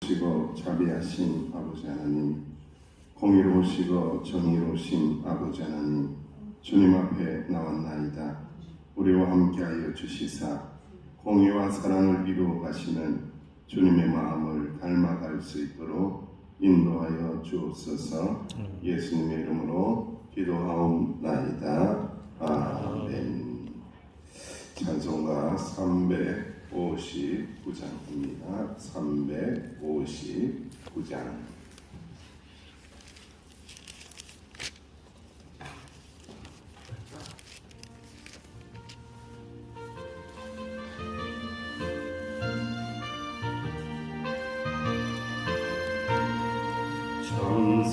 시고 자비하신 아버지 하나님, 공의로우시고 정의로우신 아버지 하나님, 주님 앞에 나왔나이다. 우리와 함께하여 주시사 공의와 사랑을 이루어 가시는 주님의 마음을 닮아갈 수 있도록 인도하여 주옵소서. 예수님의 이름으로 기도하옵나이다. 아멘. 찬송가 359장입니다. 359장.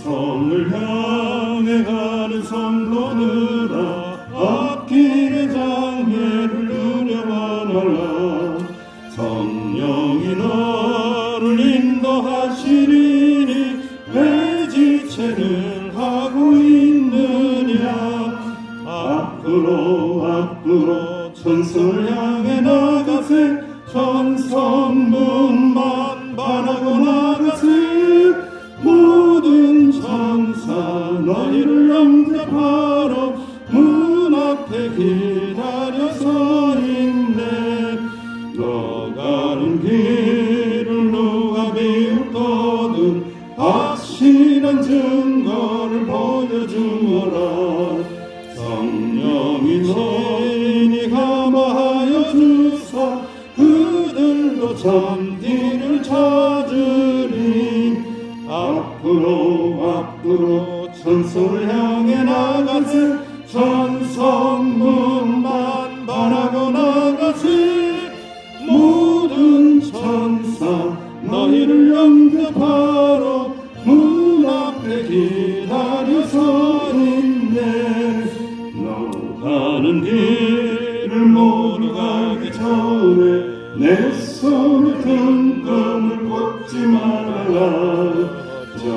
성을 향해 가는 성도들아, 앞길의 장애를 두려워 말라. 성령이 너를 인도하시리니 왜 지체를 하고 있느냐. 앞으로 천성을 향해 나가세. 천성문만 바라고 나가세. 모든 천사 너희를 영접하러 문 앞에 기다려 서 있네. 너 가는 길을 누가 비웃거든 확실한 증거를 보여주어라. 성령이 너희니 감화하여 주사 그들도 참뒤를 찾으리. 앞으로 천성을 향해 나가세. 천성문만 바라고 나가세. 모든 천사 너희를 영접하러 문 앞에 기다려 서 있네. 너 가는 길을 모두 가기 전에 내 손에 등금을 꽂지 말아라. 저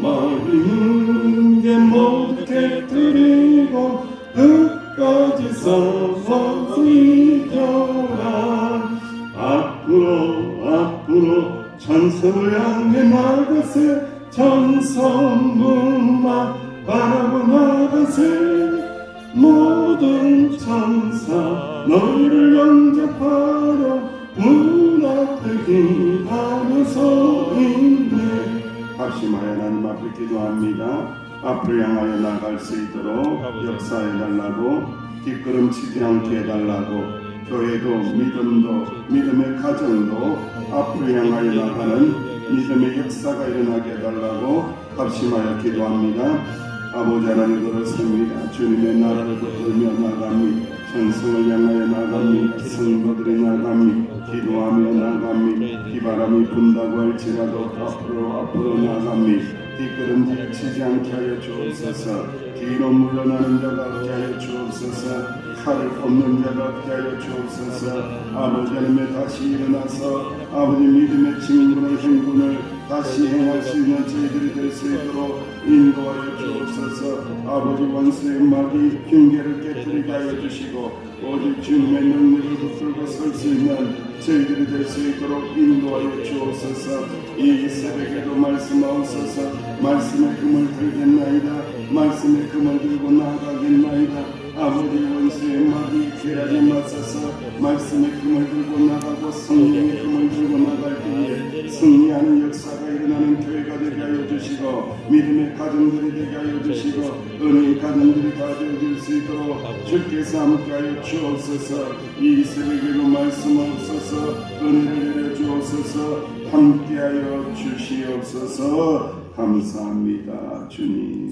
멀리 있는 게 모두 깨뜨리고 끝까지 서서 이겨라. 앞으로 천성을 향해 나가세. 천성문만 바라고 나가세. 모든 천사 너희를 영접하러 문 앞에 기다려 서 있네. 합심하여 하나님 앞에 기도합니다. 앞을 향하여 나갈 수 있도록 역사해달라고, 뒷걸음치지 않게 해달라고, 교회도 믿음의 가정도 앞을 향하여 나가는 믿음의 역사가 일어나게 해달라고 합심하여 기도합니다. 아버지 하나님 그렇습니다. 주님의 나라를 붙들며 나갑니다. 천성을 향하여 나갑니다. 성도들이 나갑니다. 기도하며 나갑니다. 비바람이 분다고 할지라도 앞으로 나갑니다. 뒷걸음질 치지 않게 하여 주옵소서. 뒤로 물러나는 자가 없게 하여 주옵소서. 칼을 꼽는 자가 없게 하여 주옵소서. 아버지 하나님의 다시 일어나서 아버지 믿음의 증거를 행군을 다시 행할 수 있는 저희들이 될 수 있도록 인도하여 주옵소서. 아버지 원수의 마귀 흉계를 깨뜨리게 하여 주시고 오직 주님의 능력을 붙들고 설 수 있는 저희들이 될 수 있도록 인도하여 주옵소서. 이 새벽에도 말씀하옵소서. 말씀의 금을 들겠나이다. 말씀의 금을 들고 나아가겠나이다. 아버지 원수의 마귀 계략에 맞서서 말씀의 금을 들고 나가고 성령의 금을 들고 나갈 때에 승리하는 역사가 일어나는 교회가 되게 하여 주시고 믿음의 가정들이 되게 하여 주시고 은혜의 가정들이 다 되어질 수 있도록 주께서 함께하여 주옵소서. 이 새벽에도 말씀하옵소서. 은혜를 내려 주옵소서. 함께하여 주시옵소서. 감사합니다. 주님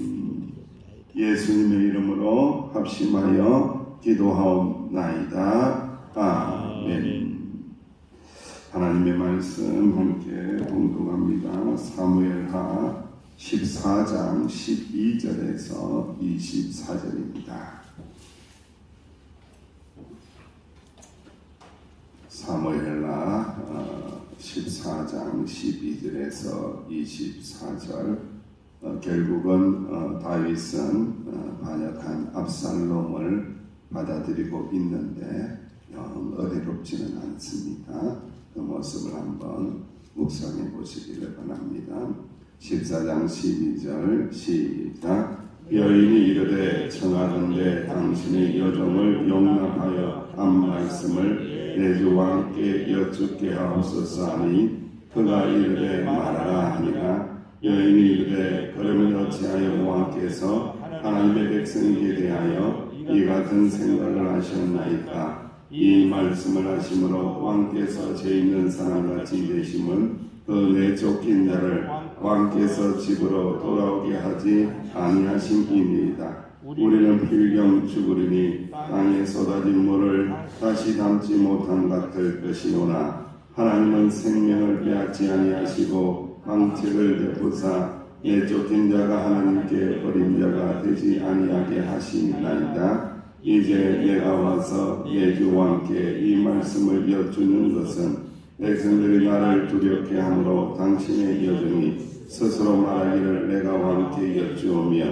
예수님의 이름으로 합심하여 기도하옵나이다. 아멘. 하나님의 말씀 함께 봉독합니다. 사무엘하 14장 12절에서 24절입니다. 사무엘하 14장 12절에서 24절. 결국은 다윗은 반역한 압살롬을 받아들이고 있는데 영 어리롭지는 않습니다. 그 모습을 한번 묵상해 보시기를 바랍니다. 합니다. 14장 12절 시작. 여인이 이르되 청하건대 당신의 여종을 용납하여 한 말씀을 내 주 왕께 여쭙게 하옵소서 하니 그가 이르되 말하라 하니라. 여인이 이르되 그러면 어찌하여 왕께서 하나님의 백성에게 대하여 이 같은 생각을 하셨나이까. 이 말씀을 하심으로 왕께서 죄 있는 사람같이 되심은 그 내쫓긴 자를 왕께서 집으로 돌아오게 하지 아니하심이니이다. 우리는 필경 죽으리니 땅에 쏟아진 물을 다시 담지 못한 같을 것이오나 하나님은 생명을 빼앗지 아니하시고 방책을 베푸사 내쫓긴 자가 하나님께 버린 자가 되지 아니하게 하시나이다. 이제 내가 와서 내 주 왕께 이 말씀을 여쭈는 것은 백성들이 나를 두렵게 하므로 당신의 여종이 스스로 말하기를 내가 왕께 여쭈오며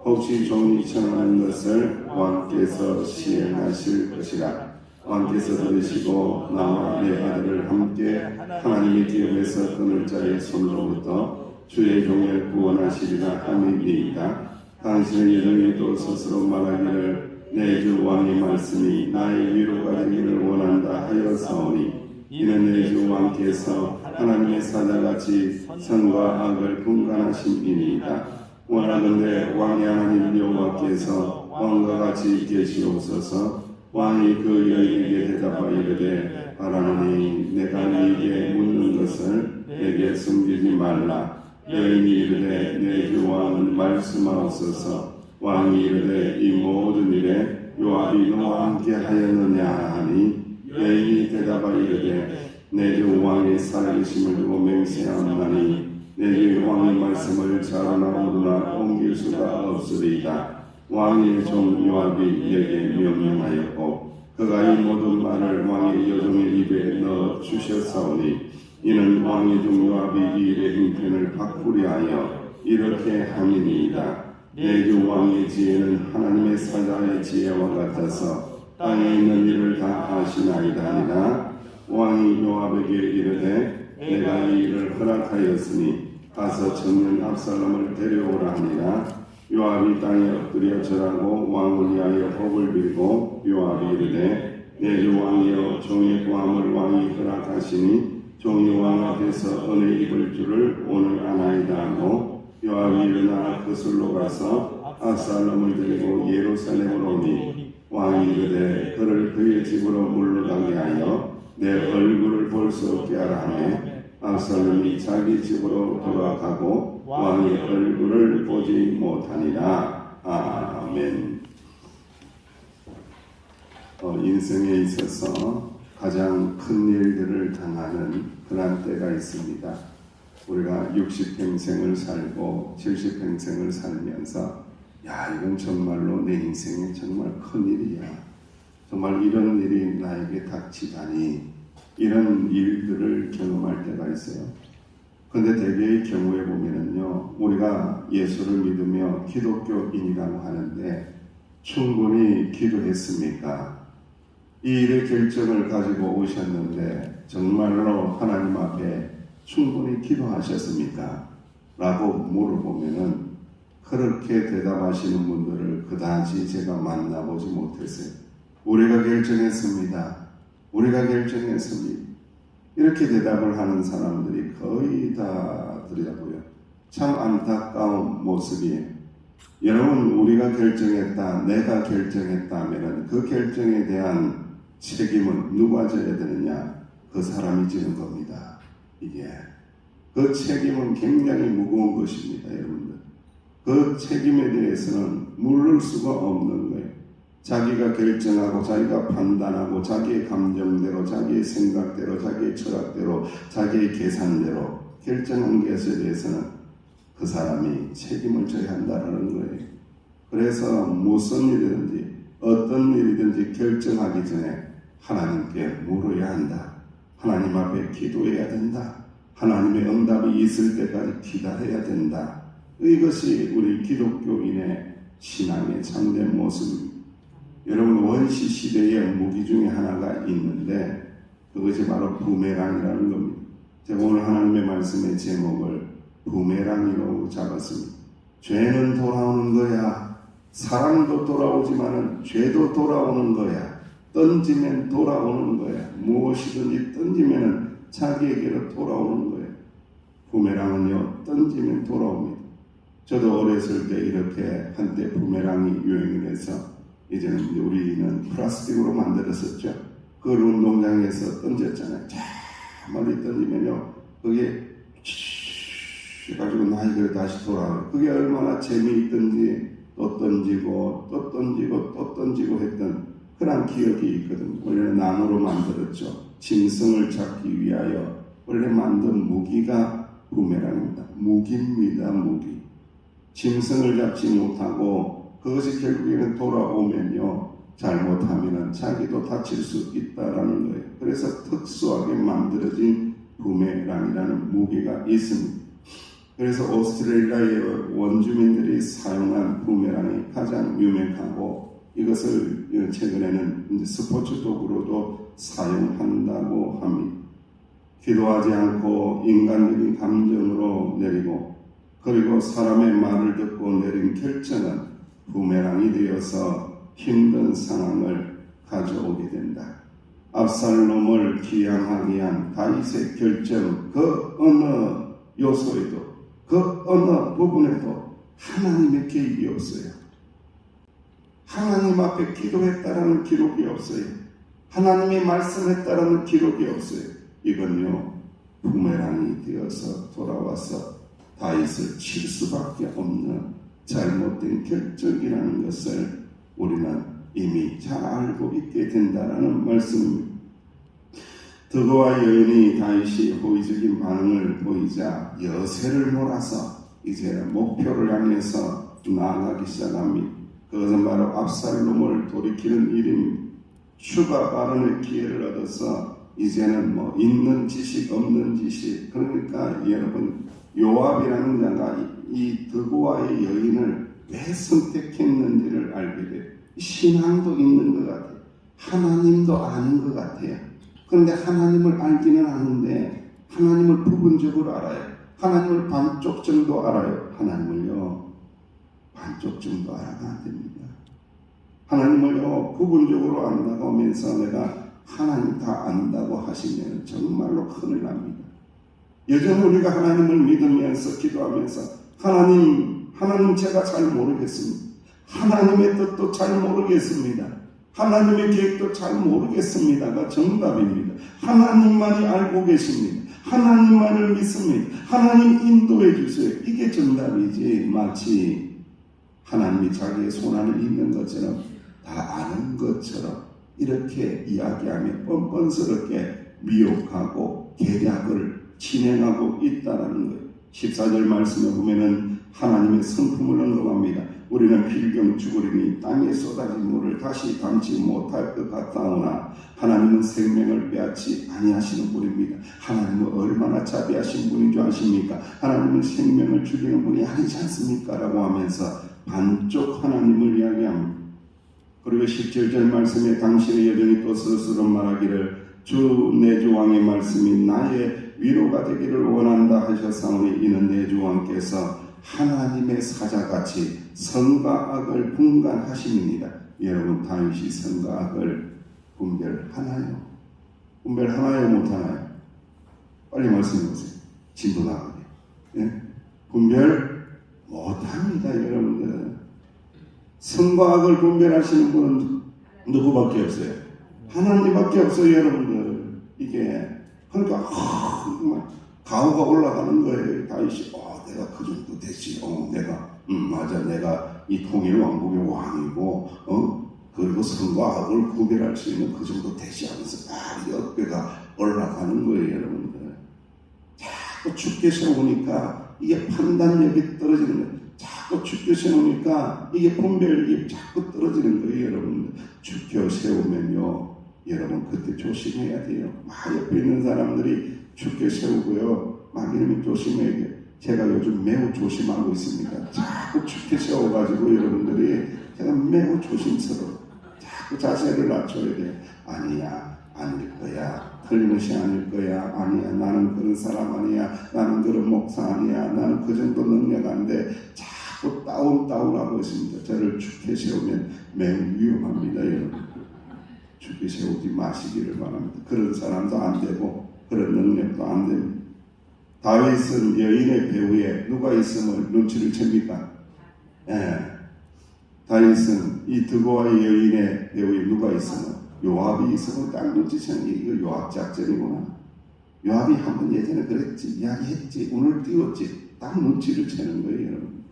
혹시 종이 청하는 것을 왕께서 시행하실 것이라. 왕께서 들으시고 나와 내 아들을 함께 하나님의 기업에서 끊을 자의 손으로부터 주의 종을 구원하시리라 함이니이다. 당신의 여종이 또 스스로 말하기를 내 주 왕의 말씀이 나의 위로가 되기를 원한다 하여사오니 이는 내 주 왕께서 하나님의 사자같이 선과 악을 분간하심이니이다. 원하건대 왕의 하나님 여호와께서 왕과 같이 계시옵소서. 왕이 그 여인에게 대답하여 이르되 바라노니 내가 네게 묻는 것을 내게 숨기지 말라. 여인이 이르되 내 주 왕은 말씀하옵소서. 왕이 이르되 이 모든 일에 요압이 너와 함께 하였느냐 하니 여인이 대답하여 이르되 내 주 왕의 살아계심을 두고 맹세하노니 내 주 왕의 말씀을 자라나 모두나 옮길 수가 없으리이다. 왕의 종 요압이 내게 명령하였고 그가 이 모든 말을 왕의 여종의 입에 넣어 주셨사오니 이는 왕의 종 요압이 이 일의 형편을 바꾸려 하여 이렇게 함이니이다. 내 주 왕의 지혜는 하나님의 사자의 지혜와 같아서 땅에 있는 일을 다 아시나이다 하니라. 왕이 요압에게 이르되 내가 이 일을 허락하였으니 가서 청년 압살롬을 데려오라 하니라. 요압이 땅에 엎드려 절하고 왕을 위하여 복을 빌고 요압이 이르되 내 주 왕이여 종의 구함을 왕이 허락하시니 종이 왕 앞에서 은혜 입을 줄을 오늘 아나이다 하고 요압이 일어나 그슬로 가서 압살롬을 데리고 예루살렘으로 오니 왕이 이르되 그를 그의 집으로 물러가게 하여 내 얼굴을 볼 수 없게 하라 하며 압살롬이 자기 집으로 돌아가고 왕의 얼굴을 보지 못하니라. 아멘. 인생에 있어서 가장 큰 일들을 당하는 그런 때가 있습니다. 우리가 60평생을 살고 70평생을 살면서 야 이건 정말로 내 인생에 정말 큰 일이야. 정말 이런 일이 나에게 닥치다니 이런 일들을 경험할 때가 있어요. 그런데 대개의 경우에 보면은요 우리가 예수를 믿으며 기독교인이라고 하는데 충분히 기도했습니까? 이 일의 결정을 가지고 오셨는데 정말로 하나님 앞에 충분히 기도하셨습니까? 라고 물어보면은 그렇게 대답하시는 분들을 그다지 제가 만나보지 못했어요. 우리가 결정했습니다. 우리가 결정했습니다. 이렇게 대답을 하는 사람들이 거의 다 더라고요. 참 안타까운 모습이에요. 여러분 우리가 결정했다, 내가 결정했다면 그 결정에 대한 책임은 누가 져야 되느냐? 그 사람이 지는 겁니다. 이게 그 책임은 굉장히 무거운 것입니다. 여러분들 그 책임에 대해서는 물을 수가 없는 거예요. 자기가 결정하고 자기가 판단하고 자기의 감정대로 자기의 생각대로 자기의 철학대로 자기의 계산대로 결정한 것에 대해서는 그 사람이 책임을 져야 한다는 거예요. 그래서 무슨 일이든지 어떤 일이든지 결정하기 전에 하나님께 물어야 한다. 하나님 앞에 기도해야 된다. 하나님의 응답이 있을 때까지 기다려야 된다. 이것이 우리 기독교인의 신앙의 참된 모습입니다. 여러분 원시 시대의 무기 중에 하나가 있는데 그것이 바로 부메랑이라는 겁니다. 제가 오늘 하나님의 말씀의 제목을 부메랑이로 잡았습니다. 죄는 돌아오는 거야. 사랑도 돌아오지만은 죄도 돌아오는 거야. 던지면 돌아오는 거야. 무엇이든지 던지면은 자기에게로 돌아오는 거예요. 부메랑은요, 던지면 돌아옵니다. 저도 어렸을 때 이렇게 한때 부메랑이 유행을 해서 이제는 우리는 플라스틱으로 만들었었죠. 그걸 운동장에서 던졌잖아요. 자, 멀리 던지면요, 그게 해가지고 나에게 다시 돌아와요. 그게 얼마나 재미있던지 또 던지고 또 던지고 또 던지고 했던 그런 기억이 있거든요. 원래 나무로 만들었죠. 짐승을 잡기 위하여 원래 만든 무기가 부메랑입니다. 무기입니다. 무기. 짐승을 잡지 못하고 그것이 결국에는 돌아오면요, 잘못하면 자기도 다칠 수 있다라는 거예요. 그래서 특수하게 만들어진 부메랑이라는 무기가 있습니다. 그래서 오스트레일리아의 원주민들이 사용한 부메랑이 가장 유명하고 이것을 최근에는 이제 스포츠 도구로도 사용한다고 합니다. 기도하지 않고 인간적인 감정으로 내리고 그리고 사람의 말을 듣고 내린 결정은 부메랑이 되어서 힘든 상황을 가져오게 된다. 압살롬을 기양하기 위한 다윗의 결정, 그 어느 요소에도 그 어느 부분에도 하나님의 개입이 없어요. 하나님 앞에 기도했다라는 기록이 없어요. 하나님이 말씀했다라는 기록이 없어요. 이건요, 부메랑이 되어서 돌아와서 다윗을 칠 수밖에 없는 잘못된 결정이라는 것을 우리는 이미 잘 알고 있게 된다라는 말씀입니다. 드고와 여인이 다윗이 호의적인 반응을 보이자 여세를 몰아서 이제 목표를 향해서 나아가기 시작합니다. 그것은 바로 압살롬을 돌이키는 일입니다. 추가 발언의 기회를 얻어서 이제는 뭐 있는 지식 없는 지식, 그러니까 여러분 요압이라는 자가 이 드고와의 여인을 왜 선택했는지를 알게 돼요. 신앙도 있는 것 같아요. 하나님도 아는 것 같아요. 그런데 하나님을 알기는 아는데 하나님을 부분적으로 알아요. 하나님을 반쪽 정도 알아요. 하나님을요, 반쪽 정도 알아가 안 됩니다. 하나님을요, 부분적으로 안다고 하면서 내가 하나님 다 안다고 하시면 정말로 큰일 납니다. 여전히 우리가 하나님을 믿으면서 기도하면서 하나님 제가 잘 모르겠습니다. 하나님의 뜻도 잘 모르겠습니다. 하나님의 계획도 잘 모르겠습니다가 정답입니다. 하나님만이 알고 계십니다. 하나님만을 믿습니다. 하나님 인도해 주세요. 이게 정답이지, 마치 하나님이 자기의 손안에 있는 것처럼 다 아는 것처럼 이렇게 이야기하며 뻔뻔스럽게 미혹하고 계략을 진행하고 있다는 거예요. 14절 말씀에 보면은 하나님의 성품을 언급합니다. 우리는 필경 죽으리니 땅에 쏟아진 물을 다시 담지 못할 것 같다오나 하나님은 생명을 빼앗지 아니하시는 분입니다. 하나님은 얼마나 자비하신 분인 줄 아십니까? 하나님은 생명을 죽이는 분이 아니지 않습니까? 라고 하면서 반쪽 하나님을 이야기합니다. 그리고 17절 말씀에 당신의 여정이 또 스스로 말하기를 주 내주 왕의 말씀이 나의 위로가 되기를 원한다 하셨사오니 이는 내주 왕께서 하나님의 사자같이 선과 악을 분간하심입니다. 여러분, 다윗이 선과 악을 분별하나요? 분별하나요? 못하나요? 빨리 말씀해 보세요. 진도 나가게. 예? 분별 못합니다, 여러분들. 선과 악을 분별하시는 분은 누구밖에 없어요? 하나님밖에 없어요, 여러분들. 이게 그러니까 정말 가오가 올라가는 거예요. 다윗이 내가 그 정도 되지. 맞아, 내가 이 통일 왕국의 왕이고 그리고 선과 악을 구별할 수 있는 그 정도 되지 하면서 어깨가 올라가는 거예요, 여러분들. 자꾸 죽게 세우니까 이게 판단력이 떨어지는 거예요. 자꾸 죽게 세우니까 이게 분별력이 자꾸 떨어지는 거예요, 여러분들. 죽게 세우면요, 여러분 그때 조심해야 돼요. 옆에 있는 사람들이 죽게 세우고요, 막 이러면 조심해야 돼요. 제가 요즘 매우 조심하고 있습니다. 자꾸 죽게 세워가지고 여러분들이 제가 매우 조심스러워. 자꾸 자세를 낮춰야 돼요. 아니야, 아닐 거야. 틀림없이 아닐 거야. 아니야. 나는 그런 사람 아니야. 나는 그런 목사 아니야. 나는 그 정도 능력 안 돼. 자꾸 다운하고 있습니다. 저를 죽게 세우면 매우 위험합니다, 여러분. 죽게 세우지 마시기를 바랍니다. 그런 사람도 안 되고 그런 능력도 안 됩니다. 다윗은 여인의 배후에 누가 있음을 눈치를 챕니까? 다윗은 이 드고아의 여인의 배후에 누가 있음을, 요압이 있음을 딱 눈치채는 게 이거 요압 작전이구나. 요압이 한번 예전에 그랬지, 이야기했지, 오늘 띄웠지, 딱 눈치를 채는 거예요, 여러분.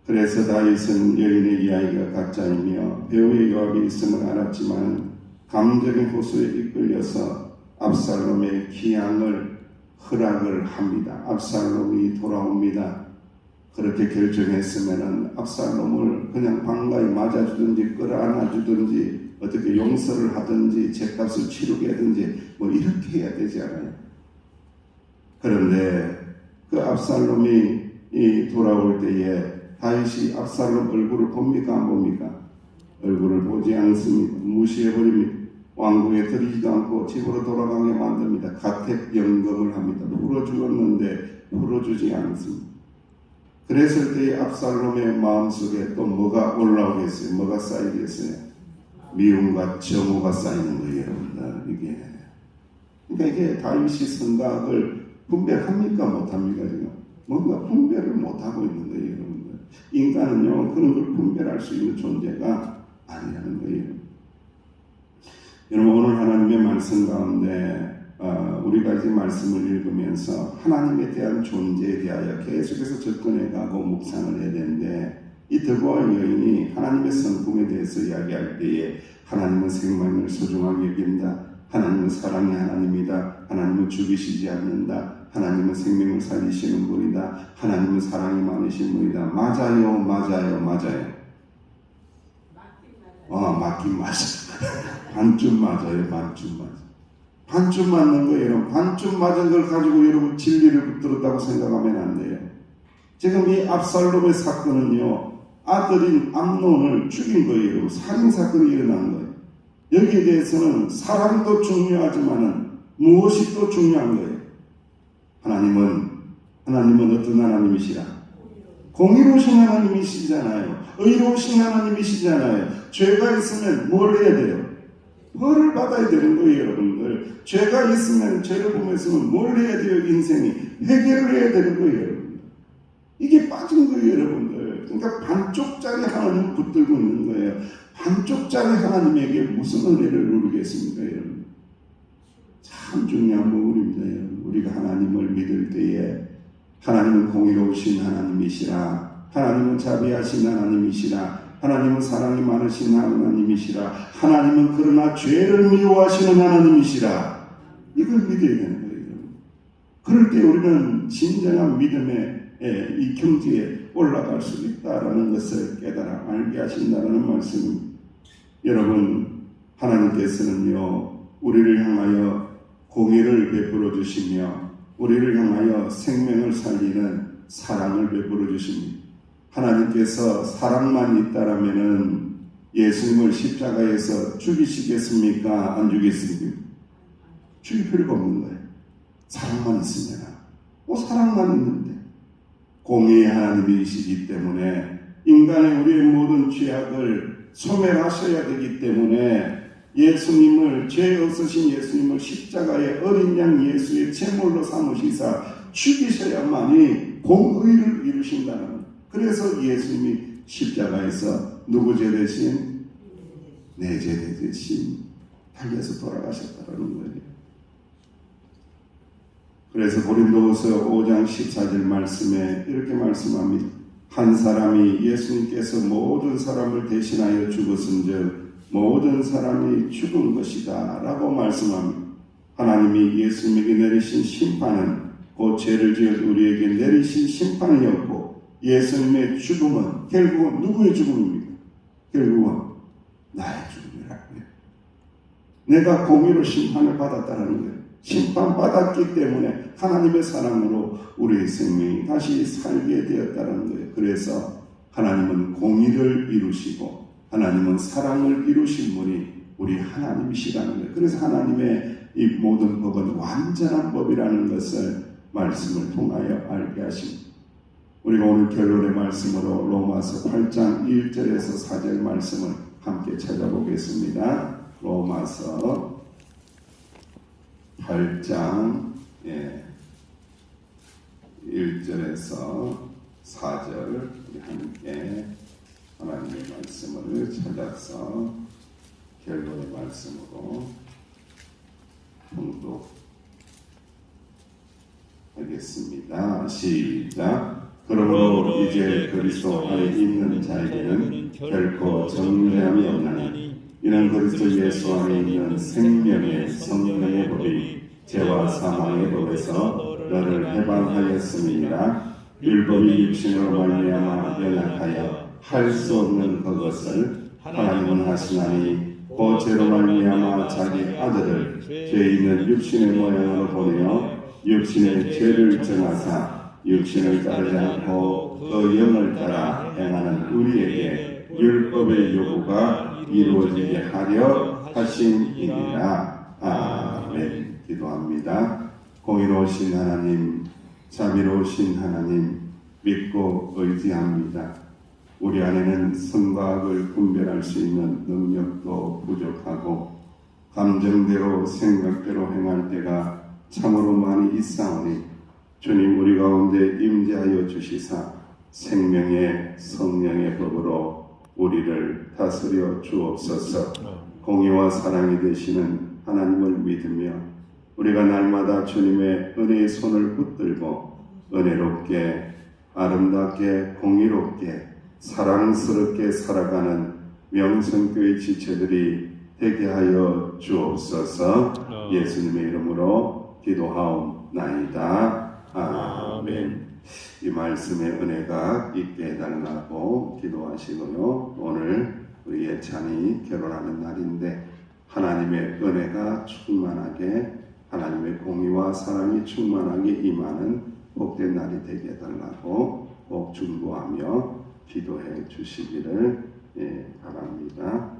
그래서 다윗은 여인의 이야기가 가짜이며 배후에 요압이 있음을 알았지만 감정의 호소에 이끌려서 압살롬의 기양을 허락을 합니다. 압살롬이 돌아옵니다. 그렇게 결정했으면은 압살롬을 그냥 반가이 맞아주든지 끌어안아주든지 어떻게 용서를 하든지 죗값을 치르게 하든지 뭐 이렇게 해야 되지 않아요. 그런데 그 압살롬이 돌아올 때에 다윗이 압살롬 얼굴을 봅니까 안 봅니까? 얼굴을 보지 않습니다. 무시해버립니다. 왕궁에 들이지도 않고 집으로 돌아가게 만듭니다. 가택연금을 합니다. 풀어주었는데 풀어주지 않습니다. 그랬을 때의 압살롬의 마음속에 또 뭐가 올라오겠어요? 뭐가 쌓이겠어요? 미움과 정오가 쌓이는 거예요, 여러분들. 이게. 그러니까 이게 다윗이 생각을 분별합니까? 못합니까? 지금? 뭔가 분별을 못하고 있는 거예요, 여러분들. 인간은요, 그런 걸 분별할 수 있는 존재가 아니라는 거예요. 여러분, 오늘 하나님의 말씀 가운데 우리가 이제 말씀을 읽으면서 하나님에 대한 존재에 대하여 계속해서 접근해가고 묵상을 해야 되는데, 이 드고아 여인이 하나님의 성품에 대해서 이야기할 때에 하나님은 생명을 소중하게 여긴다. 하나님은 사랑의 하나님이다. 하나님은 죽이시지 않는다. 하나님은 생명을 살리시는 분이다. 하나님은 사랑이 많으신 분이다. 맞아요. 맞긴 맞아. 반쯤 맞아요. 반쯤 맞는 거예요. 여러분. 반쯤 맞은 걸 가지고 여러분 진리를 붙들었다고 생각하면 안 돼요. 지금 이 압살롬의 사건은요, 아들인 암논을 죽인 거예요. 여러분. 살인사건이 일어난 거예요. 여기에 대해서는 사랑도 중요하지만은 무엇이 또 중요한 거예요. 하나님은 어떤 하나님이시라? 공의로우신 하나님이시잖아요. 의로우신 하나님이시잖아요. 죄가 있으면 뭘 해야 돼요? 벌을 받아야 되는 거예요, 여러분들. 죄가 있으면 죄를 보면서는 뭘 해야 돼요, 인생이? 회개를 해야 되는 거예요, 여러분들. 이게 빠진 거예요, 여러분들. 그러니까 반쪽짜리 하나님을 붙들고 있는 거예요. 반쪽짜리 하나님에게 무슨 은혜를 누리겠습니까, 여러분? 참 중요한 부분입니다, 여러분. 우리가 하나님을 믿을 때에 하나님은 공의로우신 하나님이시라. 하나님은 자비하신 하나님이시라. 하나님은 사랑이 많으신 하나님이시라. 하나님은 그러나 죄를 미워하시는 하나님이시라. 이걸 믿어야 되는 거예요. 그럴 때 우리는 진정한 믿음의 이 경지에 올라갈 수 있다라는 것을 깨달아 알게 하신다는 말씀입니다. 여러분, 하나님께서는요, 우리를 향하여 공의를 베풀어 주시며 우리를 향하여 생명을 살리는 사랑을 베풀어 주십니다. 하나님께서 사랑만 있다라면은 예수님을 십자가에서 죽이시겠습니까? 안 죽이겠습니까? 죽일 필요가 없는 거예요. 사랑만 있으면. 사랑만 있는데. 공의의 하나님이시기 때문에 인간의 우리의 모든 죄악을 소멸하셔야 되기 때문에 예수님을, 죄 없으신 예수님을 십자가의 어린 양 예수의 제물로 삼으시사 죽이셔야만이 공의를 이루신다는 거예요. 그래서 예수님이 십자가에서 누구 죄 대신? 내 죄 대신 달려서 돌아가셨다는 거예요. 그래서 고린도후서 5장 14절 말씀에 이렇게 말씀합니다. 한 사람이 예수님께서 모든 사람을 대신하여 죽었은즉 모든 사람이 죽은 것이다 라고 말씀합니다. 하나님이 예수님에게 내리신 심판은 그 죄를 지은 우리에게 내리신 심판이었고, 예수님의 죽음은 결국은 누구의 죽음입니까? 결국은 나의 죽음이라고요. 내가 공의로 심판을 받았다는 거예요. 심판받았기 때문에 하나님의 사랑으로 우리의 생명이 다시 살게 되었다는 거예요. 그래서 하나님은 공의를 이루시고 하나님은 사랑을 이루신 분이 우리 하나님이시라는 거예요. 그래서 하나님의 이 모든 법은 완전한 법이라는 것을 말씀을 통하여 알게 하십니다. 우리가 오늘 결론의 말씀으로 로마서 8장 1절에서 4절 말씀을 함께 찾아보겠습니다. 로마서 8장 1절에서 4절 우리 함께 하나님의 말씀을 찾아서 결론의 말씀으로 봉독하겠습니다. 시작. 그러므로 이제 그리스도 안에 있는 자에게는 결코 정죄함이 없나니 이는 그리스도 예수 안에 있는 생명의 성령의 법이 죄와 사망의 법에서 너를 해방하였음이니라. 율법이 육신으로 말미암아 연약하여 할 수 없는 그것을 하나님은 하시나니 그 죄로 말미암아 자기 아들을 죄 있는 육신의 모양으로 보내어 육신의 죄를 정하사 육신을 따르지 않고 그 영을 따라 행하는 우리에게 율법의 요구가 이루어지게 하려 하심이니라. 아멘. 기도합니다. 공의로우신 하나님, 자비로우신 하나님, 믿고 의지합니다. 우리 안에는 선과 악을 분별할 수 있는 능력도 부족하고 감정대로 생각대로 행할 때가 참으로 많이 있사오니 주님 우리 가운데 임재하여 주시사 생명의 성령의 법으로 우리를 다스려 주옵소서. 공의와 사랑이 되시는 하나님을 믿으며 우리가 날마다 주님의 은혜의 손을 붙들고 은혜롭게 아름답게 공의롭게 사랑스럽게 살아가는 명성교회 지체들이 되게 하여 주옵소서. 예수님의 이름으로 기도하옵나이다. 아멘. 이 말씀의 은혜가 있게 해달라고 기도하시고요. 오늘 우리 예찬이 결혼하는 날인데 하나님의 은혜가 충만하게 하나님의 공의와 사랑이 충만하게 임하는 복된 날이 되게 해달라고 꼭 중보하며 기도해 주시기를 바랍니다.